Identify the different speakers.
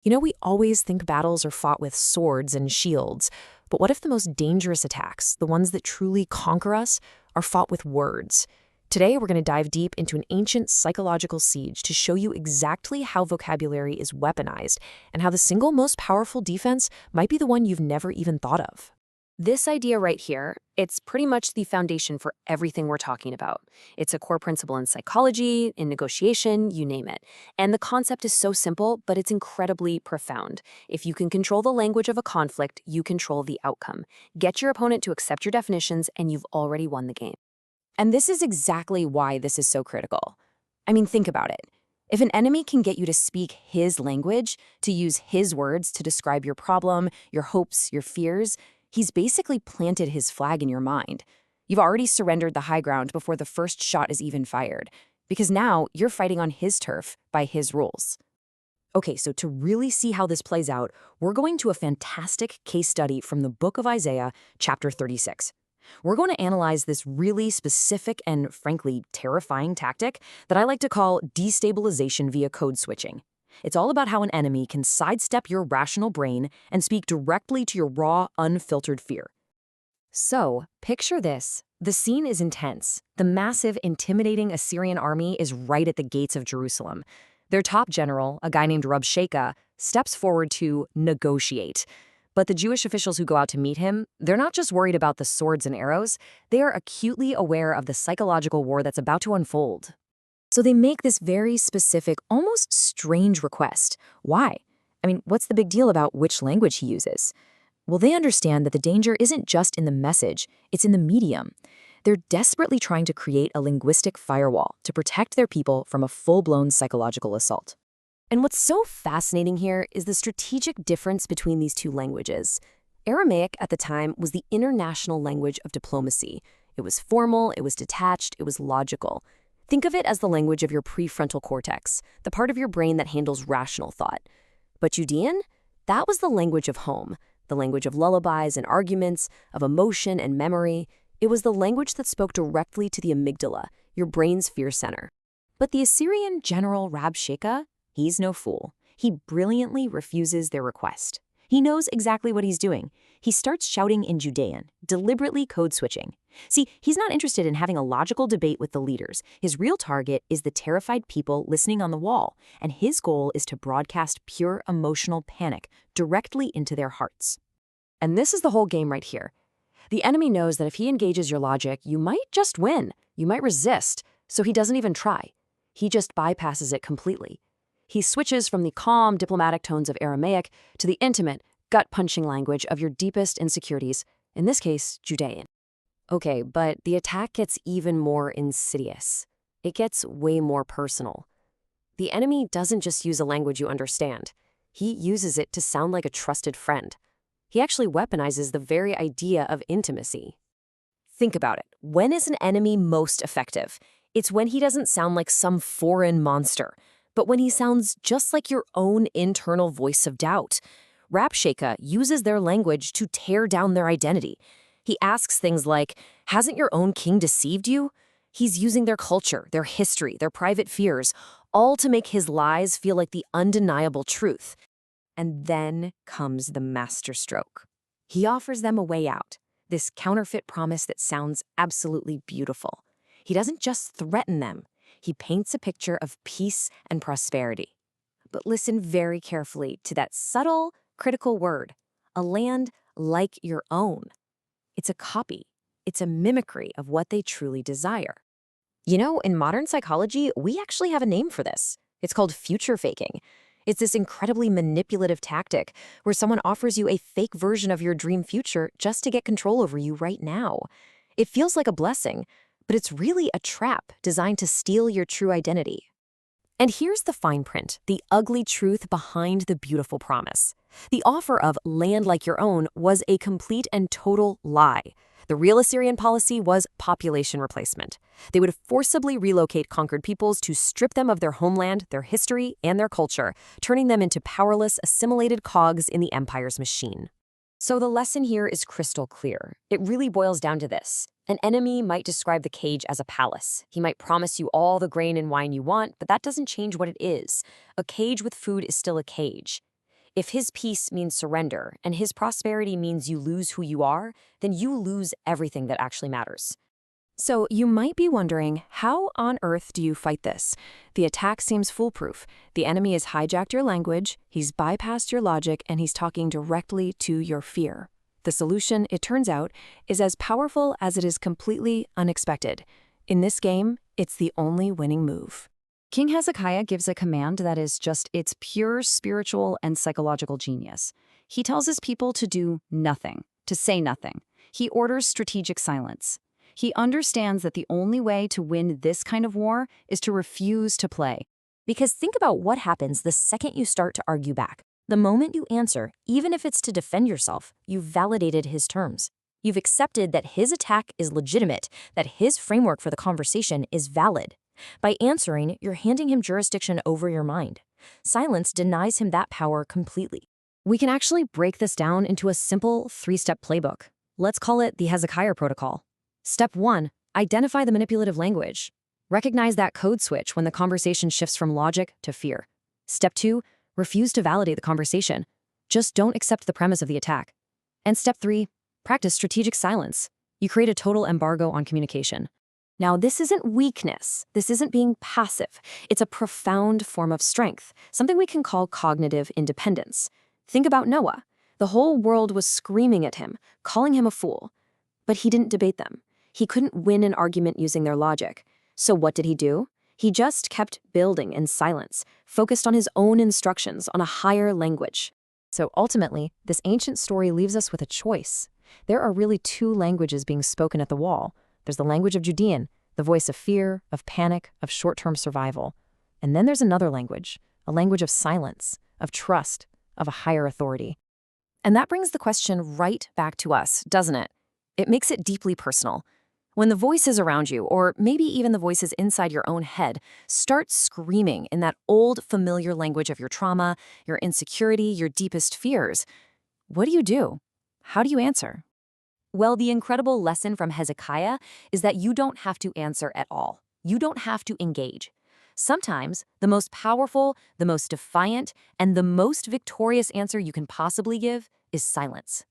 Speaker 1: We always think battles are fought with swords and shields, but what if the most dangerous attacks, the ones that truly conquer us, are fought with words? Today, we're going to dive deep into an ancient psychological siege to show you exactly how vocabulary is weaponized and how the single most powerful defense might be the one you've never even thought of. This idea right here, it's pretty much the foundation for everything we're talking about. It's a core principle in psychology, in negotiation, you name it. And the concept is so simple, but it's incredibly profound. If you can control the language of a conflict, you control the outcome. Get your opponent to accept your definitions, and you've already won the game. And this is exactly why this is so critical. Think about it. If an enemy can get you to speak his language, to use his words to describe your problem, your hopes, your fears, he's basically planted his flag in your mind. You've already surrendered the high ground before the first shot is even fired, because now you're fighting on his turf by his rules. Okay, so to really see how this plays out, we're going to a fantastic case study from the book of Isaiah, chapter 36. We're going to analyze this really specific and, frankly, terrifying tactic that I like to call destabilization via code switching. It's all about how an enemy can sidestep your rational brain and speak directly to your raw, unfiltered fear. So, picture this. The scene is intense. The massive, intimidating Assyrian army is right at the gates of Jerusalem. Their top general, a guy named Rabshakeh, steps forward to negotiate. But the Jewish officials who go out to meet him, they're not just worried about the swords and arrows, they are acutely aware of the psychological war that's about to unfold. So they make this very specific, almost strange request. Why? What's the big deal about which language he uses? Well, they understand that the danger isn't just in the message, it's in the medium. They're desperately trying to create a linguistic firewall to protect their people from a full-blown psychological assault. And what's so fascinating here is the strategic difference between these two languages. Aramaic at the time was the international language of diplomacy. It was formal, it was detached, it was logical. Think of it as the language of your prefrontal cortex, the part of your brain that handles rational thought. But Judean? That was the language of home, the language of lullabies and arguments, of emotion and memory. It was the language that spoke directly to the amygdala, your brain's fear center. But the Assyrian general Rabshakeh, he's no fool. He brilliantly refuses their request. He knows exactly what he's doing. He starts shouting in Judean, deliberately code switching. See, he's not interested in having a logical debate with the leaders. His real target is the terrified people listening on the wall, and his goal is to broadcast pure emotional panic directly into their hearts. And this is the whole game right here. The enemy knows that if he engages your logic, you might just win. You might resist, so he doesn't even try. He just bypasses it completely. He switches from the calm, diplomatic tones of Aramaic to the intimate, gut-punching language of your deepest insecurities, in this case, Judean. Okay, but the attack gets even more insidious. It gets way more personal. The enemy doesn't just use a language you understand. He uses it to sound like a trusted friend. He actually weaponizes the very idea of intimacy. Think about it. When is an enemy most effective? It's when he doesn't sound like some foreign monster, but when he sounds just like your own internal voice of doubt. Rabshakeh uses their language to tear down their identity. He asks things like, hasn't your own king deceived you? He's using their culture, their history, their private fears, all to make his lies feel like the undeniable truth. And then comes the masterstroke. He offers them a way out, this counterfeit promise that sounds absolutely beautiful. He doesn't just threaten them. He paints a picture of peace and prosperity. But listen very carefully to that subtle, critical word, a land like your own. It's a copy. It's a mimicry of what they truly desire. In modern psychology, we actually have a name for this. It's called future faking. It's this incredibly manipulative tactic where someone offers you a fake version of your dream future just to get control over you right now. It feels like a blessing, but it's really a trap designed to steal your true identity. And here's the fine print, the ugly truth behind the beautiful promise. The offer of land like your own was a complete and total lie. The real Assyrian policy was population replacement. They would forcibly relocate conquered peoples to strip them of their homeland, their history, and their culture, turning them into powerless, assimilated cogs in the empire's machine. So the lesson here is crystal clear. It really boils down to this. An enemy might describe the cage as a palace. He might promise you all the grain and wine you want, but that doesn't change what it is. A cage with food is still a cage. If his peace means surrender and his prosperity means you lose who you are, then you lose everything that actually matters. So you might be wondering, how on earth do you fight this? The attack seems foolproof. The enemy has hijacked your language, he's bypassed your logic, and he's talking directly to your fear. The solution, it turns out, is as powerful as it is completely unexpected. In this game, it's the only winning move. King Hezekiah gives a command that is it's pure spiritual and psychological genius. He tells his people to do nothing, to say nothing. He orders strategic silence. He understands that the only way to win this kind of war is to refuse to play. Because think about what happens the second you start to argue back. The moment you answer, even if it's to defend yourself, you've validated his terms. You've accepted that his attack is legitimate, that his framework for the conversation is valid. By answering, you're handing him jurisdiction over your mind. Silence denies him that power completely. We can actually break this down into a simple 3-step playbook. Let's call it the Hezekiah Protocol. Step 1, identify the manipulative language. Recognize that code switch when the conversation shifts from logic to fear. Step 2, refuse to validate the conversation. Just don't accept the premise of the attack. And step 3, practice strategic silence. You create a total embargo on communication. Now, this isn't weakness. This isn't being passive. It's a profound form of strength, something we can call cognitive independence. Think about Noah. The whole world was screaming at him, calling him a fool. But he didn't debate them. He couldn't win an argument using their logic. So what did he do? He just kept building in silence, focused on his own instructions, on a higher language. So ultimately, this ancient story leaves us with a choice. There are really 2 languages being spoken at the wall. There's the language of Judean, the voice of fear, of panic, of short-term survival. And then there's another language, a language of silence, of trust, of a higher authority. And that brings the question right back to us, doesn't it? It makes it deeply personal. When the voices around you, or maybe even the voices inside your own head, start screaming in that old familiar language of your trauma, your insecurity, your deepest fears, what do? How do you answer? Well, the incredible lesson from Hezekiah is that you don't have to answer at all. You don't have to engage. Sometimes the most powerful, the most defiant, and the most victorious answer you can possibly give is silence.